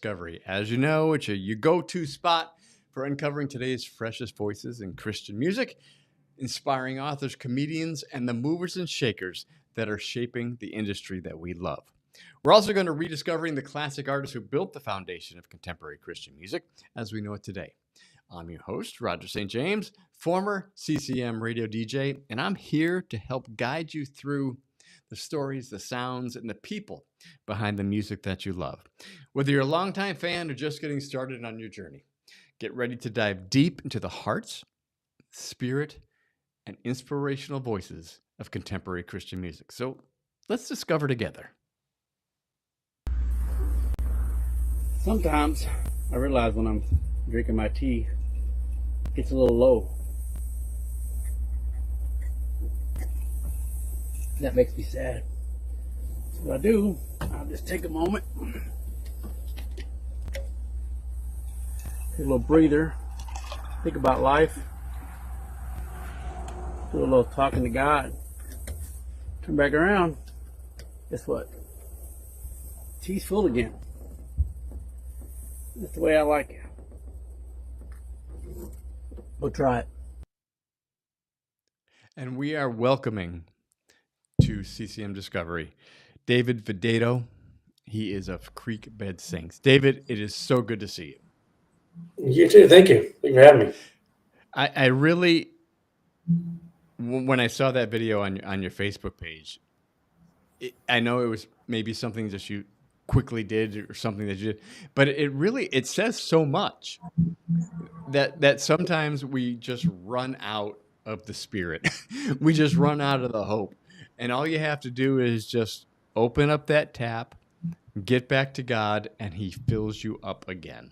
Discovery. As you know, it's your go-to spot for uncovering today's freshest voices in Christian music, inspiring authors, comedians, and the movers and shakers that are shaping the industry that we love. We're also going to rediscovering the classic artists who built the foundation of contemporary Christian music as we know it today. I'm your host, Roger St. James, former CCM radio DJ, and I'm here to help guide you through the stories, the sounds, and the people behind the music that you love. Whether you're a longtime fan or just getting started on your journey, get ready to dive deep into the hearts, spirit, and inspirational voices of contemporary Christian music. So let's discover together. Sometimes I realize when I'm drinking my tea, it gets a little low. That makes me sad. So what I do, I'll just take a moment, take a little breather, think about life, do a little talking to God, turn back around. Guess what? Tea's full again. That's the way I like it. Go try it. And we are welcoming to CCM Discovery David Videto. He is of Creekbed Sings. David, it is so good to see you. You too. Thank you. Thank you for having me. I really, when I saw that video on your Facebook page, I know it was maybe something that you quickly did or something that you did, but it says so much that sometimes we just run out of the spirit. We just run out of the hope. And all you have to do is just open up that tap, get back to God, and he fills you up again.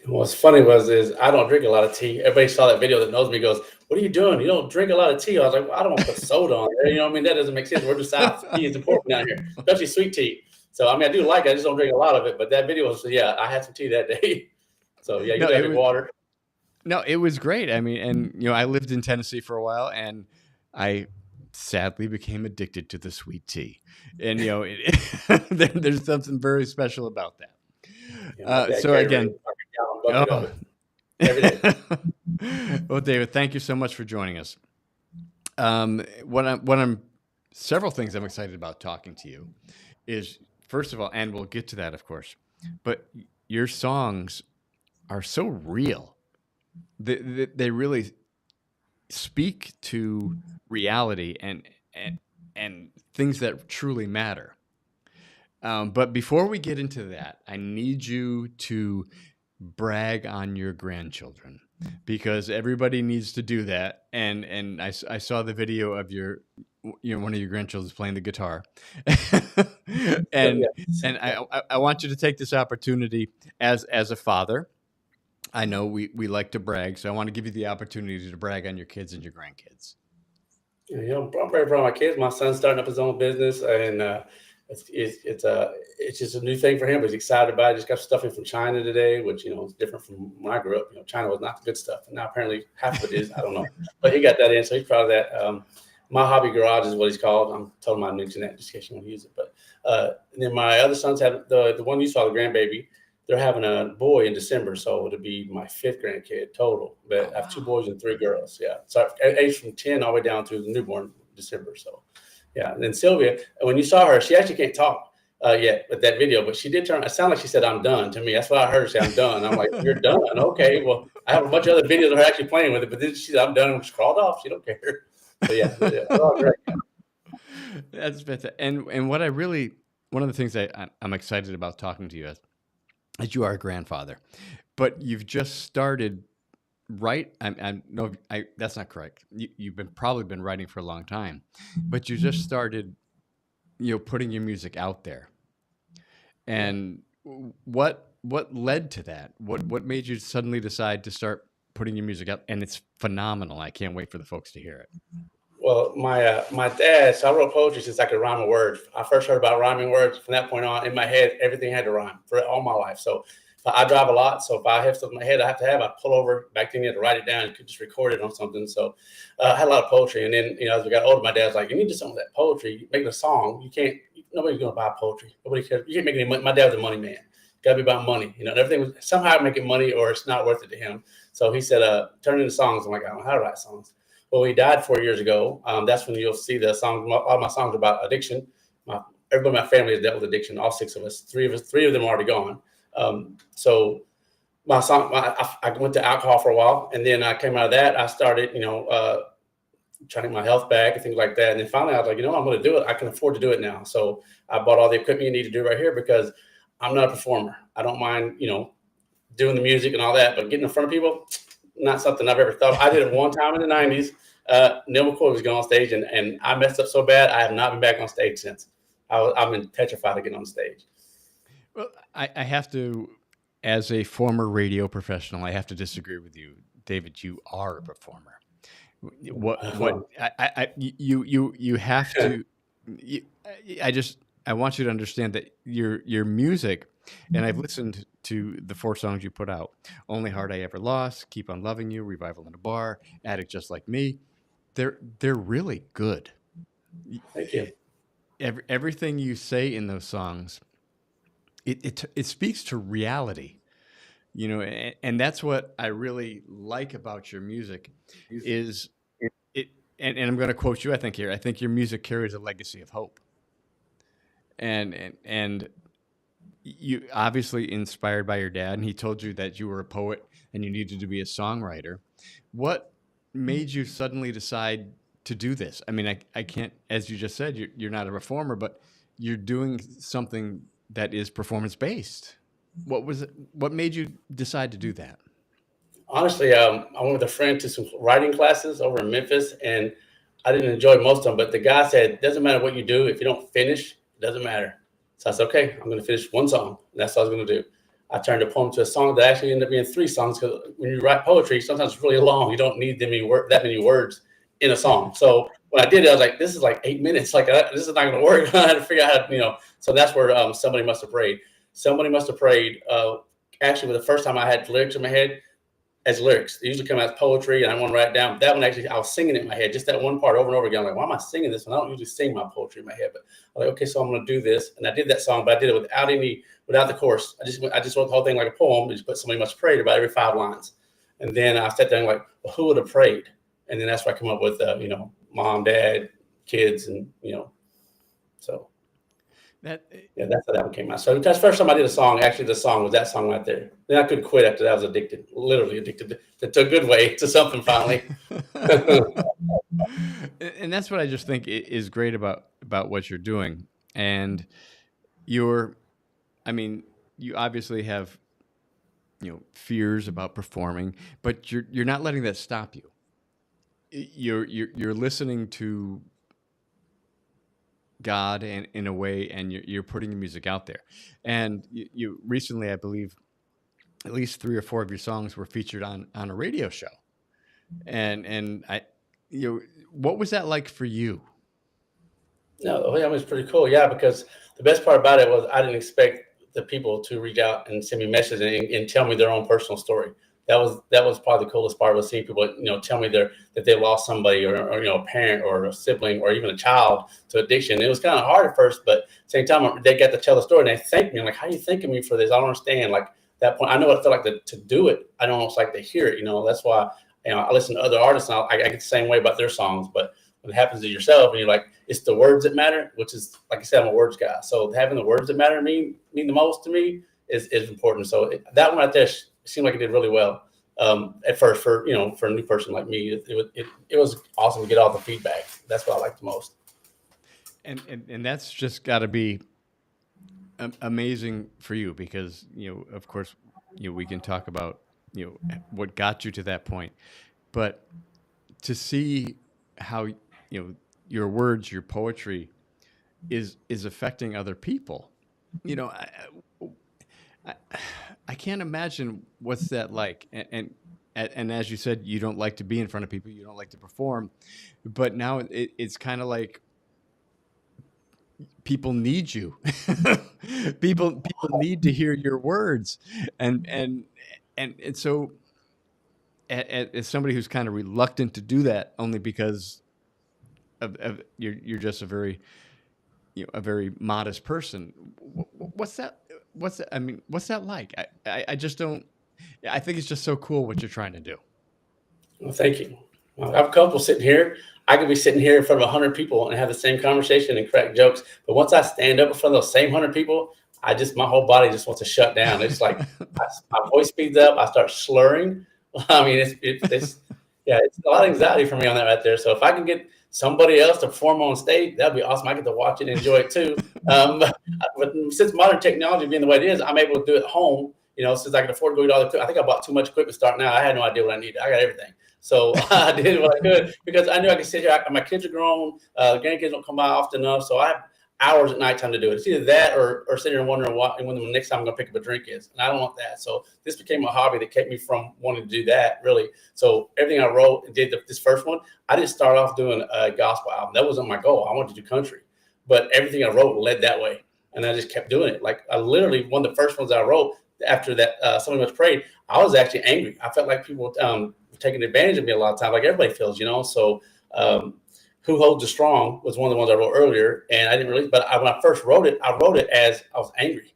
What's funny is I don't drink a lot of tea. Everybody saw that video that knows me goes, "What are you doing? You don't drink a lot of tea." I was like, well, I don't want to put soda on there. You know what I mean? That doesn't make sense. We're just South. Tea is important down here, especially sweet tea. So, I mean, I do like it. I just don't drink a lot of it. But that video was, yeah, I had some tea that day. So, yeah, you have water. No, it was great. I mean, and, I lived in Tennessee for a while, and I sadly became addicted to the sweet tea. And, there's something very special about that. So again, every day. Well, David, thank you so much for joining us. Several things I'm excited about talking to you is, first of all, and we'll get to that, of course, but your songs are so real. They really speak to reality and things that truly matter. But before we get into that, I need you to brag on your grandchildren, because everybody needs to do that. And I saw the video of one of your grandchildren playing the guitar. and I want you to take this opportunity as a father. I know we like to brag, so I want to give you the opportunity to brag on your kids and your grandkids. I'm very proud of my kids. My son's starting up his own business, and it's just a new thing for him. But he's excited about it. Just got stuff in from China today, which is different from when I grew up. China was not the good stuff, and now apparently half of it is. I don't know, but he got that in, so he's proud of that. My hobby garage is what he's called. I'm telling him I mentioned that just in case you want to use it. But and then my other sons have the one you saw, the grandbaby. They're having a boy in December, so it'll be my 5th grandkid total. But I have 2 boys and 3 girls. Yeah, so age from 10 all the way down to the newborn December. So, yeah. And then Sylvia, when you saw her, she actually can't talk yet with that video, but she did turn. It sounded like she said, "I'm done" to me. That's what I heard her say. "I'm done." I'm like, "You're done? Okay." Well, I have a bunch of other videos of her actually playing with it, but then she said, "I'm done," and she crawled off. She don't care. So yeah. That's fantastic. And one of the things I'm excited about talking to you as you are a grandfather, but you've just started, right? No, that's not correct. You've probably been writing for a long time, but you just started, putting your music out there. And what led to that? What made you suddenly decide to start putting your music out? And it's phenomenal. I can't wait for the folks to hear it. Well, my dad, so I wrote poetry since I could rhyme a word. I first heard about rhyming words. From that point on, in my head, everything had to rhyme for all my life. So I drive a lot. So if I have stuff in my head I pull over. Back then, you had to write it down. You could just record it on something. So I had a lot of poetry. And then, as we got older, my dad's like, "You need to do some of that poetry. Make a song. You can't, nobody's going to buy poetry. Nobody cares. You can't make any money." My dad was a money man. got to be about money. You know, everything was somehow making money or it's not worth it to him. So he said, turn into songs. I'm like, I don't know how to write songs. Well, he died 4 years ago. That's when you'll see the songs. All my songs are about addiction. Everybody in my family has dealt with addiction. All six of us. Three of them are already gone. So I went to alcohol for a while, and then I came out of that. I started, trying to get my health back and things like that. And then finally, I was like, I'm going to do it. I can afford to do it now. So I bought all the equipment you need to do right here because I'm not a performer. I don't mind, doing the music and all that, but getting in front of people, not something I've ever thought. I did it one time in the '90s. Neil McCoy was going on stage, and I messed up so bad. I have not been back on stage since. I've been petrified to get on stage. Well, I have to, as a former radio professional, I have to disagree with you, David. You are a performer. What you have to. You, I want you to understand that your music, and I've listened to the 4 songs you put out: "Only Heart I Ever Lost," "Keep on Loving You," "Revival in a Bar," "Addict Just Like Me." They're really good. Thank you. Everything you say in those songs, it speaks to reality, and that's what I really like about your music is it. And I'm going to quote you. I think here, I think your music carries a legacy of hope, and you obviously inspired by your dad, and he told you that you were a poet and you needed to be a songwriter. What made you suddenly decide to do this? I mean, I can't, as you just said, you're not a performer, but you're doing something that is performance based. What was it? What made you decide to do that? Honestly, I went with a friend to some writing classes over in Memphis, and I didn't enjoy most of them. But the guy said, "It doesn't matter what you do, if you don't finish, it doesn't matter." So I said, "Okay, I'm going to finish one song." And that's what I was going to do. I turned a poem to a song that actually ended up being 3 songs because when you write poetry, sometimes it's really long. You don't need that many words in a song. So when I did it, I was like, "This is like 8 minutes. Like this is not going to work." I had to figure out how to. So that's where somebody must have prayed. Somebody must have prayed. Actually, the first time I had lyrics in my head as lyrics. They usually come out as poetry, and I want to write it down. That one actually, I was singing it in my head, just that one part over and over again. I'm like, why am I singing this one? I don't usually sing my poetry in my head, but I'm like, okay, so I'm going to do this, and I did that song, but I did it without the chorus. I just wrote the whole thing like a poem. Just put somebody must have prayed about every 5 lines, and then I sat there and like, well, who would have prayed? And then that's where I come up with, mom, dad, kids, and so. That Yeah, that's how that one came out. So that's the first time I did a song. Actually, the song was that song right there. Then I couldn't quit after that. I was addicted, literally addicted to a good way to something finally. and that's what I just think is great about what you're doing. And you're, I mean, you obviously have fears about performing, but you're not letting that stop you. You're listening to God and in a way, and you're putting the music out there. And you recently, I believe, at least 3 or 4 of your songs were featured on a radio show. And I, what was that like for you? No, that was pretty cool. Yeah, because the best part about it was I didn't expect the people to reach out and send me messages and tell me their own personal story. That was probably the coolest part was seeing people, tell me that they lost somebody or a parent or a sibling or even a child to addiction. It was kind of hard at first, but at the same time they got to tell the story and they thanked me. I'm like, how are you thanking me for this? I don't understand. Like that point, I know what it felt like to do it. I don't almost like to hear it. That's why I listen to other artists and I get the same way about their songs, but when it happens to yourself and you're like, it's the words that matter, which is, like I said, I'm a words guy. So having the words that matter mean the most to me is important. So that one right there seemed like it did really well. At first for a new person like me, it was awesome to get all the feedback. That's what I like the most. And that's just got to be amazing for you because of course we can talk about what got you to that point, but to see how your words, your poetry is affecting other people. You know, I, I can't imagine what's that like. And as you said, you don't like to be in front of people, you don't like to perform, but now it's kind of like people need you. People need to hear your words, and so as somebody who's kind of reluctant to do that, only because of you're just a very a very modest person. What's that? what's that, I mean, what's that like? I just don't. I think it's just so cool what you're trying to do. Well, thank you. Well, I'm comfortable sitting here. I could be sitting here in front of 100 people and have the same conversation and crack jokes. But once I stand up in front of those same 100 people, my whole body just wants to shut down. It's like my voice speeds up. I start slurring. I mean, yeah, it's a lot of anxiety for me on that right there. So if I can get somebody else to perform on stage, that'd be awesome. I get to watch it and enjoy it too. But since modern technology being the way it is, I'm able to do it at home. Since I can afford to go get all the, I think I bought too much equipment starting out. I had no idea what I needed. I got everything. So I did what I could because I knew I could sit here. My kids are grown. Grandkids don't come by often enough. So I have hours at nighttime to do it. It's either that or sitting here wondering when the next time I'm going to pick up a drink is. And I don't want that. So this became a hobby that kept me from wanting to do that, really. So everything I wrote and did this first one, I didn't start off doing a gospel album. That wasn't my goal. I wanted to do country. But everything I wrote led that way. And I just kept doing it. Like I literally, one of the first ones I wrote after that, Somebody Must Pray, I was actually angry. I felt like people taking advantage of me a lot of times, like everybody feels, So Who Holds the Strong was one of the ones I wrote earlier, and I didn't really. But when I first wrote it as I was angry.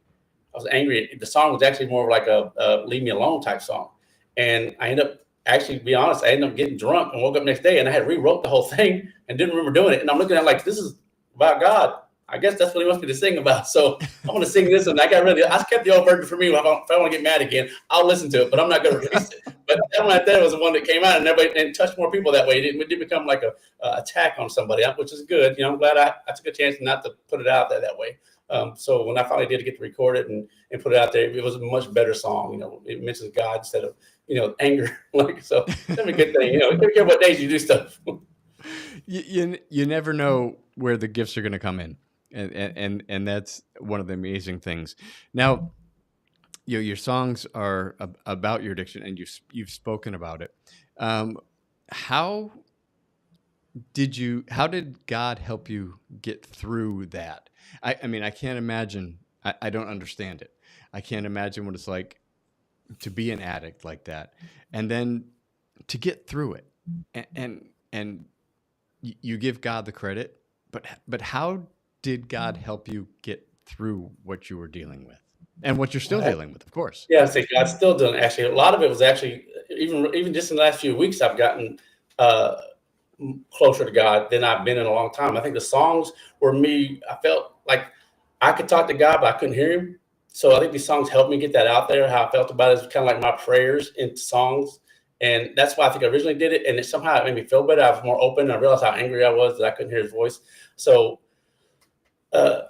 I was angry. The song was actually more like a "Leave Me Alone" type song, and I ended up actually, to be honest, I ended up getting drunk and woke up next day, and I had rewrote the whole thing and didn't remember doing it. And I'm looking at it like, this is about God. I guess that's what he wants me to sing about. So I'm going to sing this one. I kept the old version for me. If I want to get mad again, I'll listen to it, but I'm not going to release it. But that one right there was the one that came out and touched more people that way. It didn't become like a attack on somebody, which is good. I'm glad I took a chance not to put it out there that way. So when I finally did get to record it and put it out there, it was a much better song. It mentions God instead of, anger. So that's a good thing. You don't care what days you do stuff. You never know where the gifts are going to come in. And that's one of the amazing things. Now, your songs are about your addiction, and you've spoken about it. How did God help you get through that? I mean, I can't imagine. I don't understand it. I can't imagine what it's like to be an addict like that, and then to get through it. And you give God the credit, but how did God help you get through what you were dealing with and what you're still dealing with, of course? Yeah, I say God's still doing it. Actually, a lot of it was actually even just in the last few weeks, I've gotten closer to God than I've been in a long time. I think the songs were me. I felt like I could talk to God, but I couldn't hear him. So I think these songs helped me get that out there. How I felt about it is kind of like my prayers into songs. And that's why I think I originally did it. And somehow it made me feel better. I was more open. I realized how angry I was that I couldn't hear his voice. So I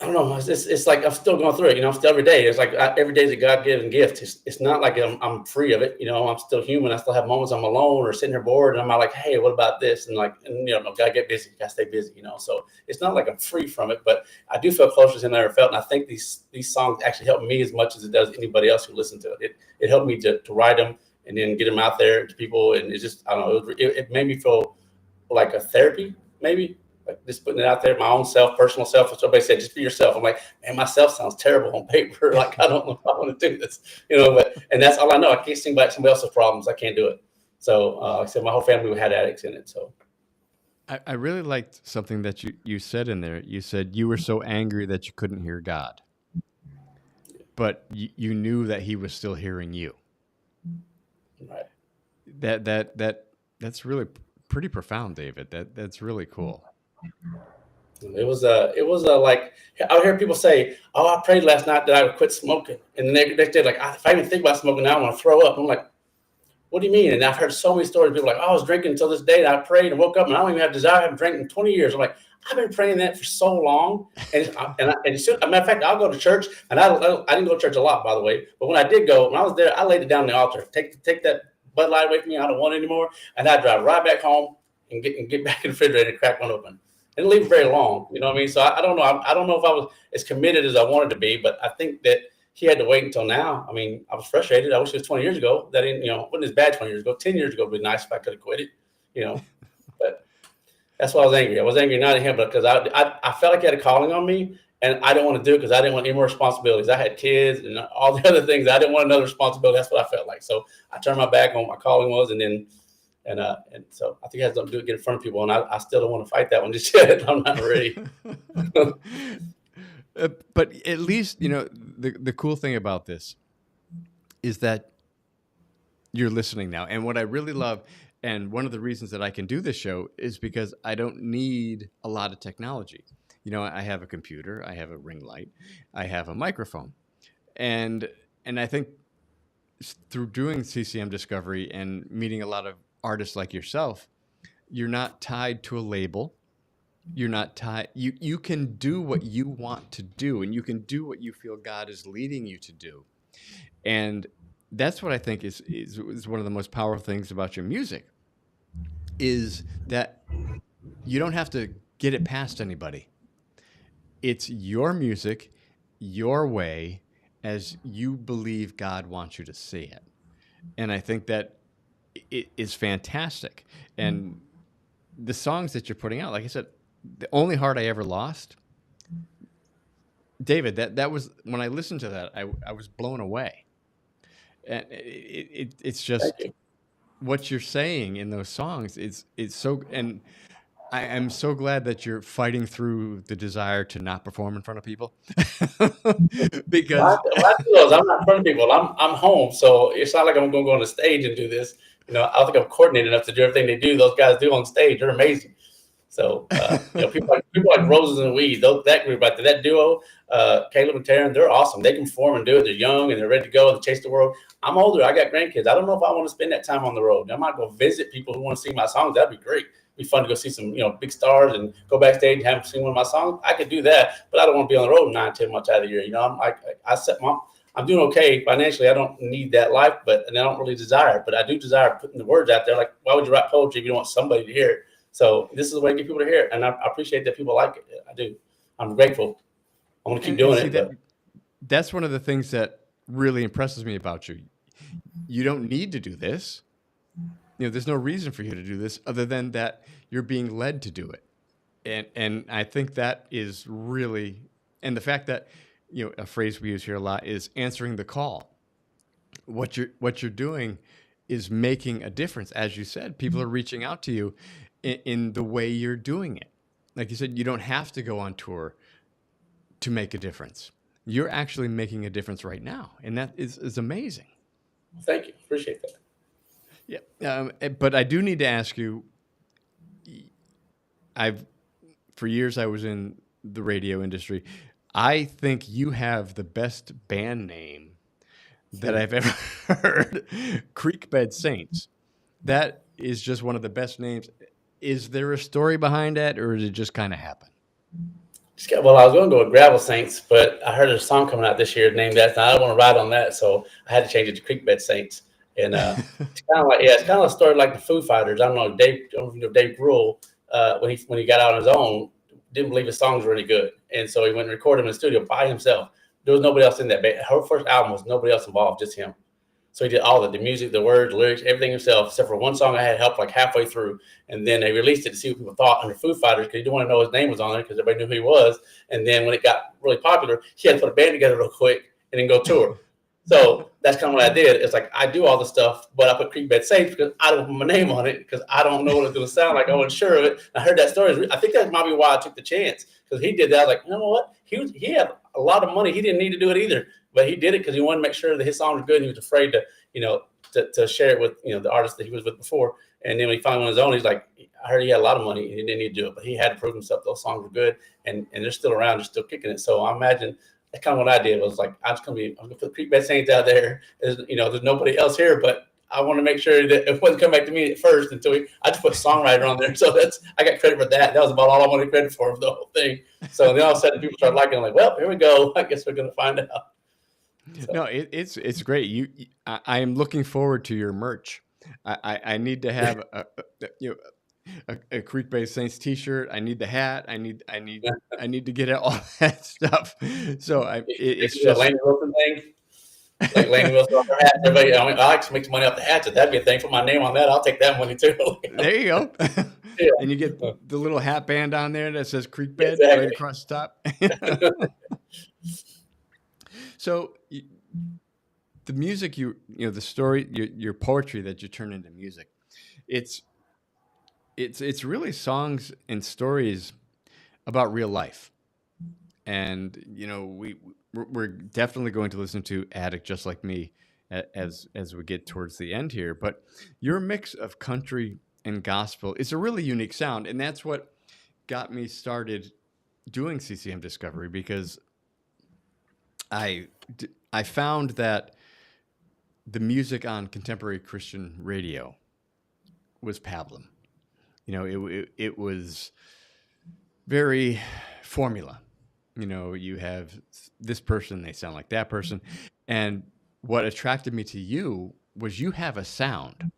don't know. It's like I'm still going through it. I'm still every day. It's like every day is a God-given gift. It's not like I'm free of it. I'm still human. I still have moments I'm alone or sitting here bored, and I'm not like, hey, what about this? And gotta get busy. Gotta stay busy. So it's not like I'm free from it, but I do feel closer than I ever felt. And I think these songs actually help me as much as it does anybody else who listens to it. It helped me to write them and then get them out there to people. And it's just, I don't know. It made me feel like a therapy, maybe. Like just putting it out there, my own self, personal self. If somebody said, just be yourself. I'm like, man, myself sounds terrible on paper. Like, I don't know if I want to do this, and that's all I know. I can't sing about somebody else's problems. I can't do it. So like I said, my whole family had addicts in it. So I really liked something that you said in there. You said you were so angry that you couldn't hear God, but you knew that he was still hearing you. Right. That's really pretty profound, David. That's really cool. It was like I hear people say, "Oh, I prayed last night that I would quit smoking," and the next day, like, if I even think about smoking now, I want to throw up. I'm like, what do you mean? And I've heard so many stories. People like, oh, I was drinking until this day, and I prayed and woke up, and I don't even have desire. I haven't drank in 20 years. I'm like, I've been praying that for so long. And as a matter of fact, I'll go to church, and I didn't go to church a lot, by the way. But when I did go, when I was there, I laid it down on the altar. Take that Bud Light away from me. I don't want it anymore. And I drive right back home and get back in the refrigerator and crack one open. And leave it very long. You know what I mean? So I don't know. I don't know if I was as committed as I wanted to be, but I think that he had to wait until now. I mean, I was frustrated. I wish it was 20 years ago. That didn't, wasn't as bad 20 years ago. 10 years ago would be nice if I could have quit it, But that's why I was angry. I was angry not at him, but because I felt like he had a calling on me, and I didn't want to do it because I didn't want any more responsibilities. I had kids and all the other things. I didn't want another responsibility. That's what I felt like. So I turned my back on what my calling was, and so I think it has something to do with getting in front of people, and I still don't want to fight that one just yet. I'm not ready. But at least, the cool thing about this is that you're listening now. And what I really love, and one of the reasons that I can do this show is because I don't need a lot of technology. I have a computer, I have a ring light, I have a microphone. And I think through doing CCM Discovery and meeting a lot of artists like yourself, you're not tied to a label. You're not tied. You can do what you want to do, and you can do what you feel God is leading you to do. And that's what I think is one of the most powerful things about your music is that you don't have to get it past anybody. It's your music, your way, as you believe God wants you to see it. And I think that it is fantastic. And the songs that you're putting out, like I said, the only heart I ever lost, David. That was when I listened to that, I was blown away. And it's Thank just you. what you're saying in those songs. It's so, and I am so glad that you're fighting through the desire to not perform in front of people, because Well, I do those. I'm not in front of people. I'm home, so it's not like I'm going to go on the stage and do this. I don't think I'm coordinated enough to do everything they do. Those guys do on stage. They're amazing. So people like Roses and Weeds, that group right there, that duo, Caleb and Taryn, they're awesome. They can perform and do it. They're young and they're ready to go and chase the world. I'm older. I got grandkids. I don't know if I want to spend that time on the road. I might go visit people who want to see my songs. That'd be great. It'd be fun to go see some big stars and go backstage and have them sing one of my songs. I could do that, but I don't want to be on the road 9, 10 months out of the year. I'm doing okay financially. I don't need that life, and I don't really desire it. But I do desire putting the words out there. Like, why would you write poetry if you don't want somebody to hear it? So this is a way to get people to hear it, and I appreciate that people like it. I do. I'm grateful. I want to keep and doing see it, but that's one of the things that really impresses me about you. You don't need to do this. There's no reason for you to do this other than that you're being led to do it. And I think that is really, and the fact that a phrase we use here a lot is answering the call. What you're doing is making a difference. As you said, people are reaching out to you in the way you're doing it. Like you said, you don't have to go on tour to make a difference. You're actually making a difference right now, and that is amazing. thank you. Appreciate that. Yeah, but I do need to ask you. I've For years I was in the radio industry. I think you have the best band name that I've ever heard. Creekbed Saints. That is just one of the best names. Is there a story behind that, or did it just kind of happen? Well, I was going to go with Gravel Saints, but I heard a song coming out this year named that. And I don't want to ride on that, so I had to change it to Creekbed Saints. And it's kind of like it's kind of a story like the Foo Fighters. I don't know Dave. I don't know if you know Dave Grohl. When he got out on his own, didn't believe his songs were any good, and so he went and recorded them in the studio by himself. There was nobody else in that band. Her first album was nobody else involved, just him. So he did all of the music, the words, the lyrics, everything himself, except for one song I had help like halfway through. And then they released it to see what people thought under Foo Fighters because he didn't want to know his name was on there because everybody knew who he was. And then when it got really popular, he had to put a band together real quick and then go tour. So that's kind of what I did. It's like I do all the stuff, but I put Creekbed Saints because I don't put my name on it because I don't know what it's going to sound like. I wasn't sure of it. I heard that story. I think that might be why I took the chance because he did that. I was like, you know what? He had a lot of money. He didn't need to do it either, but he did it because he wanted to make sure that his song was good. And he was afraid to share it with the artist that he was with before. And then when he found one on his own, he's like, I heard he had a lot of money and he didn't need to do it, but he had to prove himself. Those songs were good and they're still around. They're still kicking it. So I imagine that's kind of what I did. Was like, I'm gonna put Creekbed Saints out there. There's nobody else here, but I want to make sure that it wouldn't come back to me at first I just put songwriter on there. So I got credit for that. That was about all I wanted credit for the whole thing. So then all of a sudden people started liking it. I'm like, well, here we go. I guess we're gonna find out. So. No, it's great. I am looking forward to your merch. I need to have a Creek Bay Saints T-shirt. I need the hat. I need to get all that stuff. So it's A just Laney Wilson thing, like Laney Wilson on their hats. Everybody, I like to make some money off the hats. If that'd be a thing, put my name on that. I'll take that money too. there you go. Yeah, And you get the little hat band on there that says Creek Bed right exactly. across the top. So the music the story, your poetry that you turn into music, it's it's really songs and stories about real life. and we're definitely going to listen to Addict Just Like Me as we get towards the end here. But your mix of country and gospel is a really unique sound, and that's what got me started doing CCM Discovery, because I I found that the music on contemporary Christian radio was pablum. It was very formula. You have this person, they sound like that person. And what attracted me to you was you have a sound.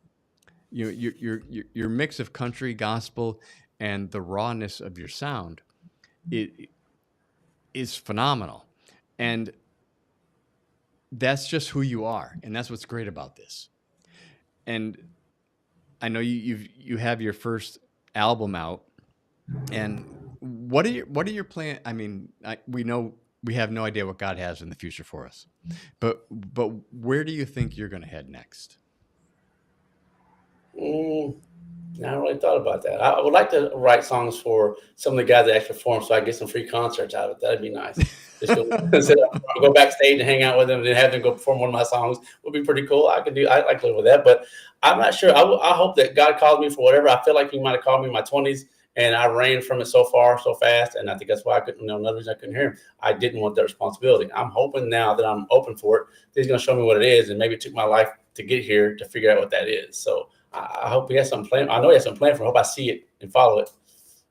Your mix of country, gospel, and the rawness of your sound, it is phenomenal. And that's just who you are. And that's what's great about this. And I know you have your first album out. And what are your plan? I mean, we know we have no idea what God has in the future for us, but where do you think you're going to head next? Mm, I haven't really thought about that. I would like to write songs for some of the guys that actually perform, so I get some free concerts out of it. That'd be nice. Just go, go backstage and hang out with them, and then have them go perform one of my songs would be pretty cool. I like to live with that, but I'm not sure. I hope that God calls me for whatever. I feel like He might have called me in my 20s, and I ran from it so far, so fast, and I think that's why I couldn't. Another reason I couldn't hear Him. I didn't want that responsibility. I'm hoping now that I'm open for it, that He's going to show me what it is, and maybe it took my life to get here to figure out what that is. So I hope he has some plan. I know he has some plan for it. I hope I see it and follow it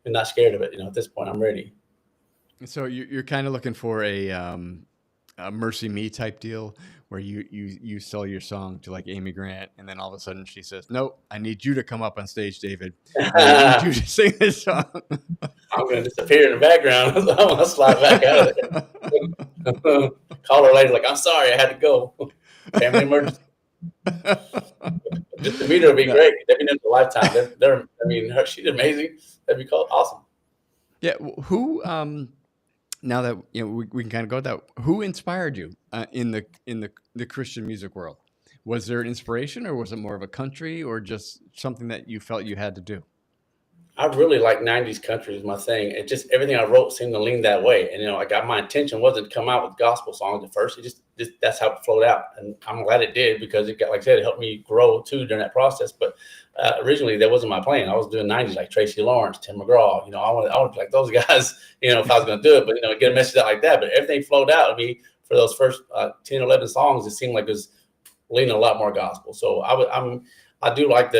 and not scared of it. At this point, I'm ready. So you're kind of looking for a Mercy Me type deal, where you sell your song to like Amy Grant, and then all of a sudden she says, "Nope, I need you to come up on stage, David, and I need you to sing this song." I'm going to disappear in the background. I'm going to slide back out of there. Call her later, like, I'm sorry, I had to go. Family emergency. Just to meet her would be No. great. They've been in a lifetime. I mean, she's amazing. That'd be cool. Awesome. Yeah. Who now that we can kind of go with that, who inspired you in the Christian music world? Was there an inspiration, or was it more of a country, or just something that you felt you had to do? I really like 90s country is my thing. It just everything I wrote seemed to lean that way. And I got my intention wasn't to come out with gospel songs at first. It just that's how it flowed out. And I'm glad it did, because it got, like I said, it helped me grow too during that process. But originally that wasn't my plan. I was doing 90s like Tracy Lawrence, Tim McGraw. I wanted to be like those guys, if I was going to do it, but get a message out like that. But everything flowed out of me for those first 10, 11 songs. It seemed like it was leaning a lot more gospel. So I do like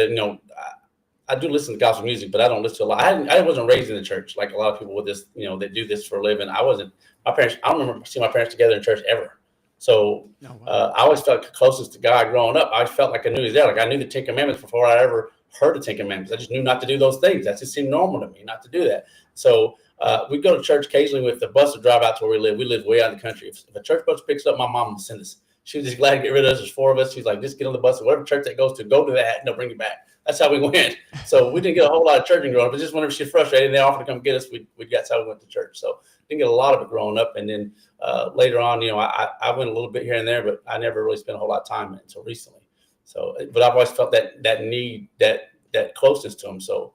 I do listen to gospel music, but I don't listen to a lot. I wasn't raised in the church like a lot of people with this, that do this for a living. I wasn't. My parents. I don't remember seeing my parents together in church ever. So Oh, wow. I always felt closest to God growing up. I always felt like I knew He was there. Like I knew the Ten Commandments before I ever heard the Ten Commandments. I just knew not to do those things. That just seemed normal to me, not to do that. So we go to church occasionally with the bus would drive out to where we live. We live way out in the country. If a church bus picks up, my mom would send us. She was just glad to get rid of us. There's four of us. She's like, just get on the bus and whatever church that goes to, go to that, and they'll bring you back. That's how we went. So we didn't get a whole lot of church growing up, but just whenever she's frustrated and they offered to come get us, that's how we went to church. So didn't get a lot of it growing up. And then later on, I went a little bit here and there, but I never really spent a whole lot of time in it until recently. So, but I've always felt that need, that closeness to Him. So,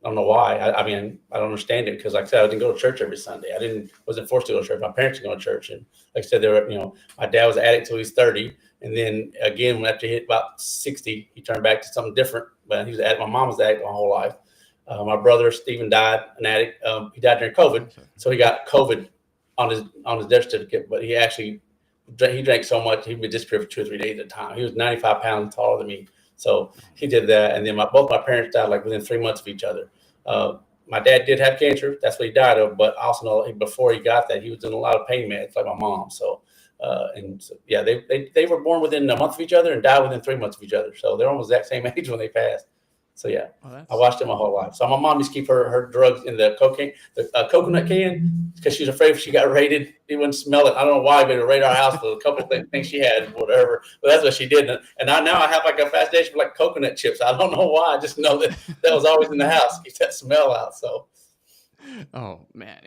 I don't know why. I mean, I don't understand it, because, like I said, I didn't go to church every Sunday. Wasn't forced to go to church. My parents didn't go to church, and like I said, my dad was an addict till he was 30, and then again, after he hit about 60, he turned back to something different. But he was an addict. My mom was an addict my whole life. My brother Stephen died an addict. He died during COVID, so he got COVID on his death certificate. But he drank so much he would disappear for 2 or 3 days at a time. He was 95 pounds taller than me. So he did that, and then both my parents died like within 3 months of each other. My dad did have cancer; that's what he died of. But I also know before he got that, he was in a lot of pain meds, like my mom. So, yeah, they were born within a month of each other and died within 3 months of each other. So they're almost the exact same age when they passed. So yeah, Well, I watched it my whole life. So my mom used to keep her drugs in the coconut can, because she was afraid if she got raided, he wouldn't smell it. I don't know why, but it would raid our house for a couple of things she had, whatever. But that's what she did. And now I have like a fascination for like coconut chips. I don't know why. I just know that was always in the house. Keep that smell out. So Oh man,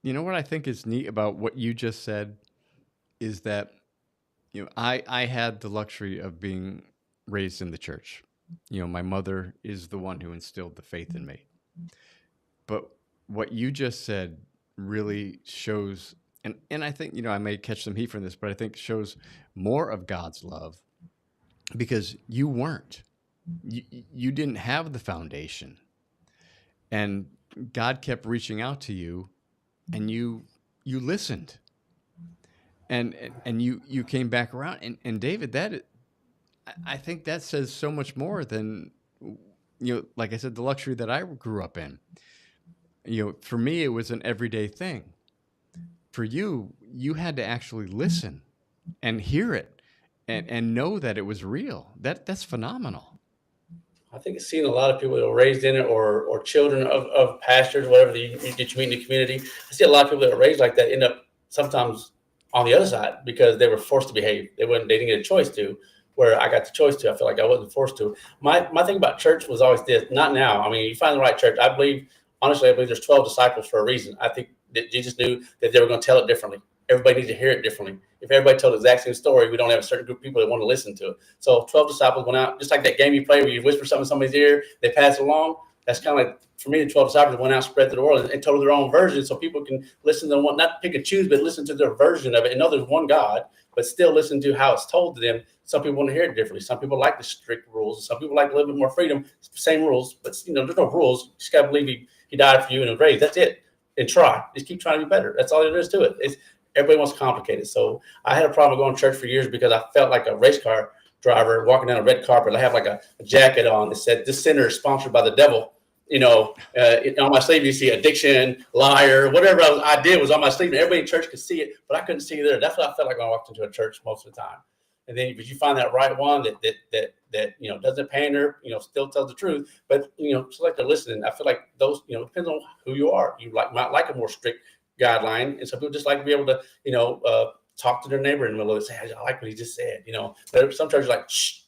what I think is neat about what you just said is that I had the luxury of being raised in the church. My mother is the one who instilled the faith in me. But what you just said really shows, and I think, I may catch some heat from this, but I think shows more of God's love because you weren't. You didn't have the foundation, and God kept reaching out to you, and you listened, and you came back around, and David, I think that says so much more than, like I said, the luxury that I grew up in. For me, it was an everyday thing. For you, you had to actually listen and hear it, and know that it was real. That's phenomenal. I think it's seen a lot of people that are raised in it, or children of pastors, whatever that you meet in the community. I see a lot of people that are raised like that end up sometimes on the other side because they were forced to behave. They didn't get a choice to. Where I got the choice to, I feel like I wasn't forced to. My thing about church was always this. Not now. I mean, you find the right church. I believe, honestly, I believe there's 12 disciples for a reason. I think that Jesus knew that they were going to tell it differently. Everybody needs to hear it differently. If everybody told the exact same story, we don't have a certain group of people that want to listen to it. So 12 disciples went out, just like that game you play where you whisper something in somebody's ear, they pass it along. That's kind of like, for me, the 12 disciples went out, spread to the world, and told their own version so people can listen to one, not pick and choose, but listen to their version of it and know there's one God, but still listen to how it's told to them. Some people want to hear it differently. Some people like the strict rules. Some people like a little bit more freedom, same rules, but there's no rules. You just got to believe he died for you and was raised. That's it. And try. Just keep trying to be better. That's all there is to it. Everybody wants to complicate it. So I had a problem going to church for years because I felt like a race car driver walking down a red carpet. I have like a jacket on that said, "This center is sponsored by the devil." On my sleeve, you see addiction, liar, whatever I did was on my sleeve, and everybody in church could see it, but I couldn't see it there. That's what I felt like when I walked into a church most of the time. And then, but you find that right one that doesn't pander, still tells the truth, but just like they're listening. I feel like those, depends on who you are. You might like a more strict guideline, and some people just like to be able to, talk to their neighbor in the middle of it, say, "I like what he just said," But some churches are like, shh.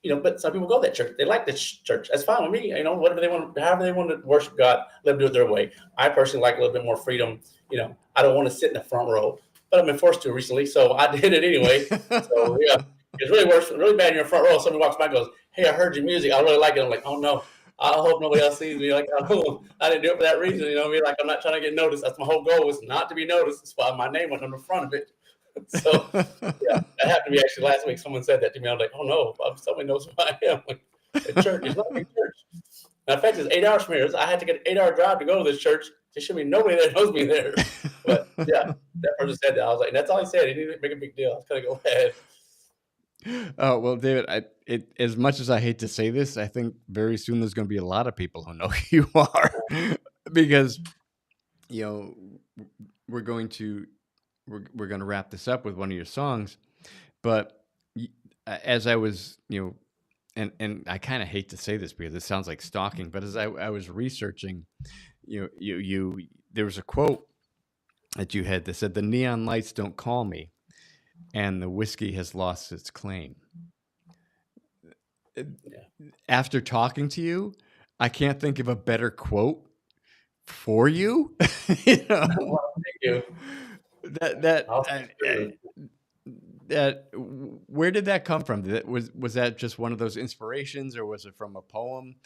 But some people go to that church. They like the church. That's fine with me. Whatever they want, however they want to worship God, let them do it their way. I personally like a little bit more freedom. I don't want to sit in the front row, but I've been forced to recently, so I did it anyway. So yeah, it's really worse, really bad in your front row. Somebody walks by and goes, "Hey, I heard your music. I really like it." I'm like, "Oh no, I hope nobody else sees me. Like, I didn't do it for that reason. Like I'm not trying to get noticed. That's my whole goal was not to be noticed. That's why my name went on the front of it." So yeah, that happened to me actually last week. Someone said that to me. I was like, "Oh no, somebody knows who I am." Like, at church, it's not a big church. In fact, it's 8 hours from here. I had to get an 8-hour drive to go to this church. There should be nobody that knows me there. But yeah, that person said that. I was like, and that's all he said. He didn't make a big deal. I was gonna go ahead. Oh, well, David, as much as I hate to say this, I think very soon there's going to be a lot of people who know who you are because you know we're going to we're going to wrap this up with one of your songs, but as I was, and I kind of hate to say this because it sounds like stalking, but as I was researching, you there was a quote that you had that said, "The neon lights don't call me, and the whiskey has lost its claim." Yeah. After talking to you, I can't think of a better quote for you. Well, thank you. that that I'll uh, take it. that where did that come from? Was that just one of those inspirations, or was it from a poem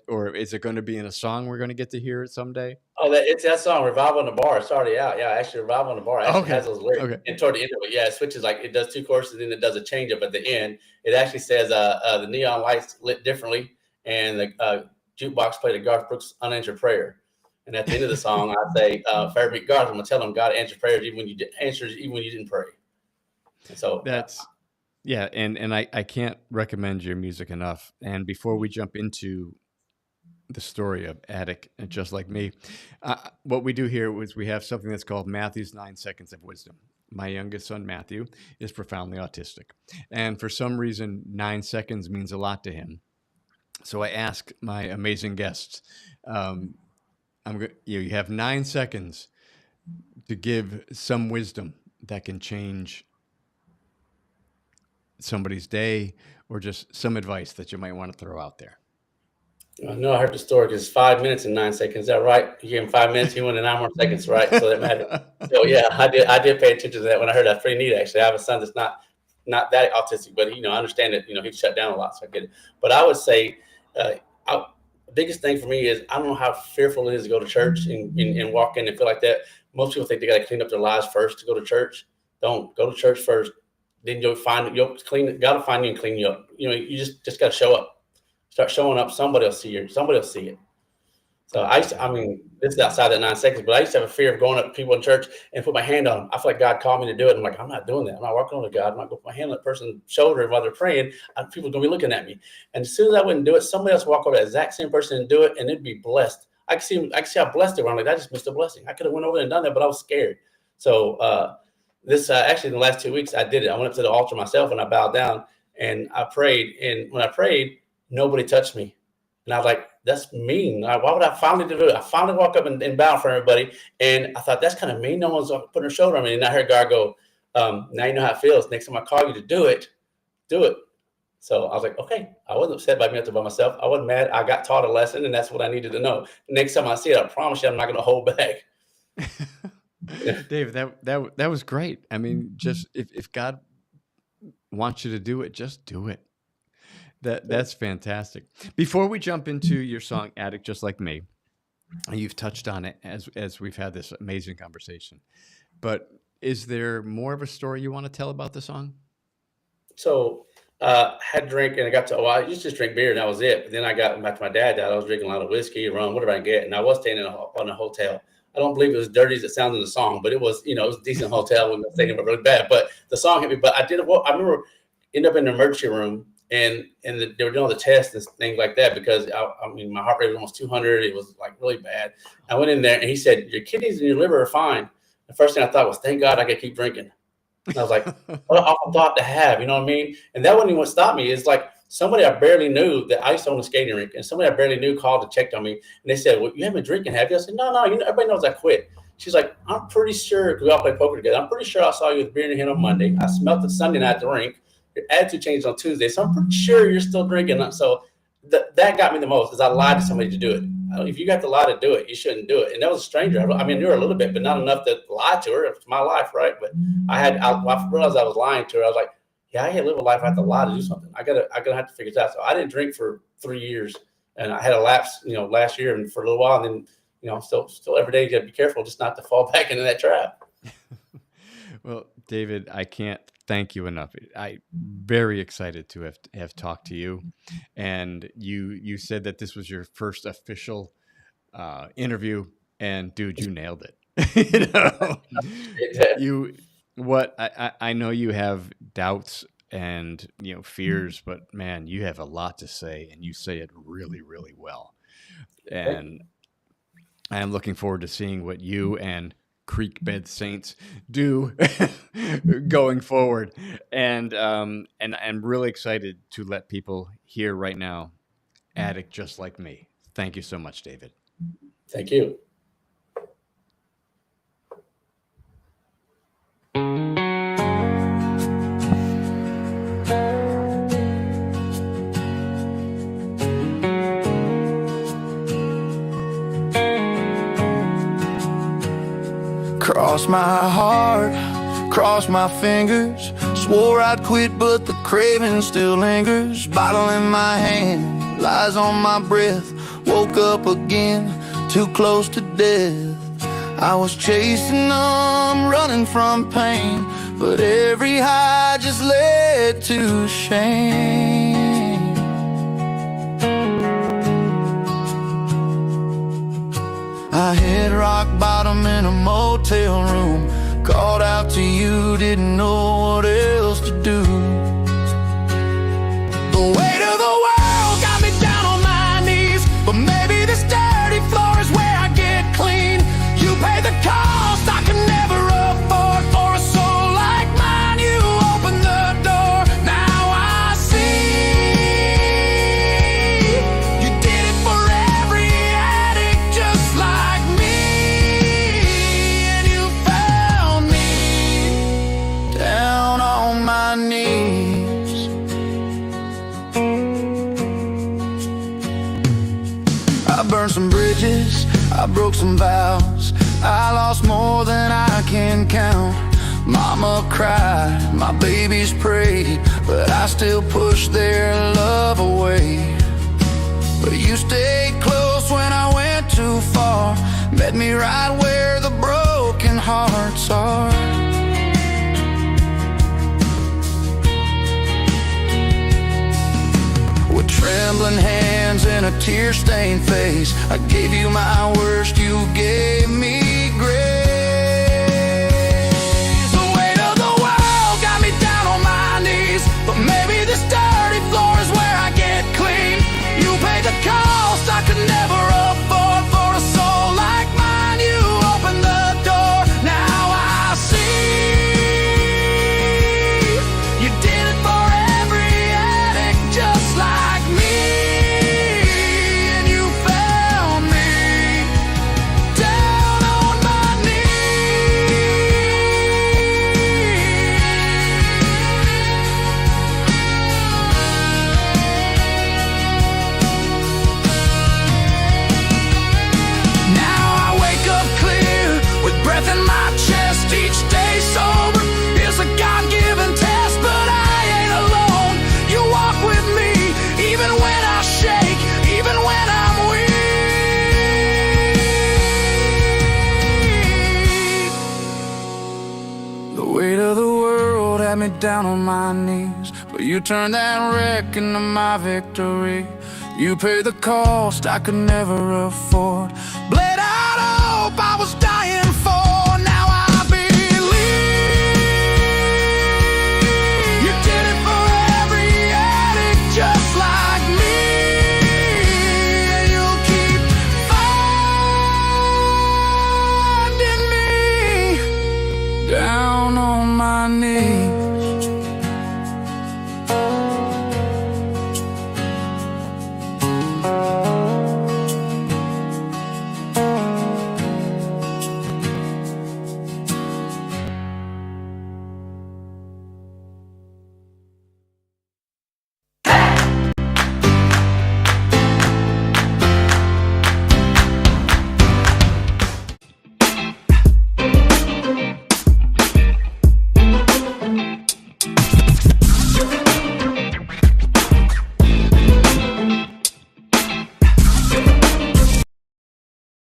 or is it going to be in a song we're going to get to hear it someday? Oh, it's that song "Revival in the Bar." It's already out. Yeah, actually, "Revival in the Bar" actually Okay, has those lyrics. okay. And toward the end of it, yeah, it switches like it does two choruses, and then it does a change up at the end. It actually says, "The neon lights lit differently, and the jukebox played a Garth Brooks unanswered prayer." And at the end of the song, I say, "Fair beat Garth, I'm gonna tell him God answers prayers even when you answers even when you didn't pray." And so, That's Yeah, and I can't recommend your music enough. And before we jump into the story of Attic, and just like me, what we do here is we have something that's called Matthew's 9 Seconds of Wisdom. My youngest son Matthew is profoundly autistic, and for some reason, 9 seconds means a lot to him. So I ask my amazing guests, um, you have 9 seconds to give some wisdom that can change somebody's day, or just some advice that you might want to throw out there. no, I heard the story because it's 5 minutes and 9 seconds. Is that right? You gave him 5 minutes, he wanted 9 more seconds, right? So that mattered. So yeah, I did pay attention to that when I heard that. Pretty neat, actually. I have a son that's not that autistic, but I understand that he's shut down a lot, so I get it. But I would say, uh, I, the biggest thing for me is I don't know how fearful it is to go to church and walk in and feel like that. Most people think they got to clean up their lives first to go to church. Don't go to church first. Then you'll clean. Got to find you and clean you up. You just got to show up. Start showing up. Somebody will see you. Somebody will see it. So this is outside that 9 seconds, but I used to have a fear of going up to people in church and put my hand on them. I feel like God called me to do it. I'm like, I'm not doing that. I'm not walking over to God. I'm not going to put my hand on that person's shoulder while they're praying. People are going to be looking at me. And as soon as I wouldn't do it, somebody else walk over that exact same person and do it, and it'd be blessed. I can see how blessed they were. I'm like, I just missed a blessing. I could have went over there and done that, but I was scared. So actually in the last 2 weeks, I did it. I went up to the altar myself and I bowed down and I prayed. And when I prayed, nobody touched me. And I was like, that's mean. Why would I finally do it? I finally walk up and bow for everybody. And I thought, that's kind of mean. No one's putting their shoulder on me. And I heard God go, now you know how it feels. Next time I call you to do it, do it. So I was like, okay. I wasn't upset by being up there by myself. I wasn't mad. I got taught a lesson, and that's what I needed to know. Next time I see it, I promise you I'm not going to hold back. Dave, that was great. I mean, just if God wants you to do it, just do it. That's fantastic. Before we jump into your song "Addict Just Like Me," you've touched on it as we've had this amazing conversation. But is there more of a story you want to tell about the song? So had a drink and I got to, I used to just drink beer and that was it. But then I got back to my dad died. I was drinking a lot of whiskey, rum, whatever I can get. And I was staying in a hotel. I don't believe it was dirty as it sounds in the song, but it was, it was a decent hotel when I was staying really bad. But the song hit me. But I remember ended up in the emergency room and they were doing all the tests and things like that because my heart rate was almost 200. It was like really bad. I went in there and he said, your kidneys and your liver are fine. The first thing I thought was, thank God I could keep drinking. And I was like, what an awful thought to have, you know what I mean? And that wasn't even what stopped me. It's like somebody I barely knew that I used to own a skating rink, and somebody I barely knew called and checked on me. And they said, well, you haven't been drinking, have you? I said, no, everybody knows I quit. She's like, I'm pretty sure, because we all play poker together, I'm pretty sure I saw you with beer in your hand on Monday. I smelled it Sunday night at the rink. Your attitude changed on Tuesday. So I'm pretty sure you're still drinking. So that got me the most, is I lied to somebody to do it. If you got to lie to do it, you shouldn't do it. And that was a stranger. I knew her a little bit, but not enough to lie to her. It's my life, right? But I realized I was lying to her. I was like, yeah, I can't live a life. I have to lie to do something. I gotta have to figure this out. So I didn't drink for 3 years, and I had a lapse, last year and for a little while. And then, still every day you gotta be careful just not to fall back into that trap. Well, David, I can't thank you enough. I'm very excited to have talked to you. And you said that this was your first official interview, and dude, you nailed it. I know you have doubts and fears, but man, you have a lot to say, and you say it really, really well. And I am looking forward to seeing what you and Creekbed Saints do going forward, and I'm really excited to let people hear right now, "Addict Just Like Me." Thank you so much, David. Thank you. Cross my heart, cross my fingers. Swore I'd quit, but the craving still lingers. Bottle in my hand, lies on my breath. Woke up again, too close to death. I was chasing them, running from pain, but every high just led to shame. I hit rock bottom in a motel room. Called out to you, didn't know what else to do. The weight of the world got me down on my knees, but maybe this dirty floor is where I get clean. You pay the cost I can never afford. For a soul like mine, you opened the door. Now I see you did it for every addict just like me. And you found me down on my knees. I burned some bridges, I broke some vows. I lost more than I can count. Mama cried, my babies prayed, but I still pushed their love away. But you stayed close. met me right where the broken hearts are. With trembling hands and a tear-stained face, I gave you my worst, you gave me grace. The weight of the world got me down on my knees, but maybe this dirty floor is where I get clean. You paid the cost I could never afford. For a soul like mine, you opened the door. Now I see you did it for every addict just like me. And you found me down on my Now I wake up clear with breath in my chest. Each day sober is a God-given test, but I ain't alone. You walk with me even when I shake, even when I'm weak. The weight of the world had me down on my knees, but you turned that wreck into my victory. You paid the cost I could never afford. Bled out hope, I was dying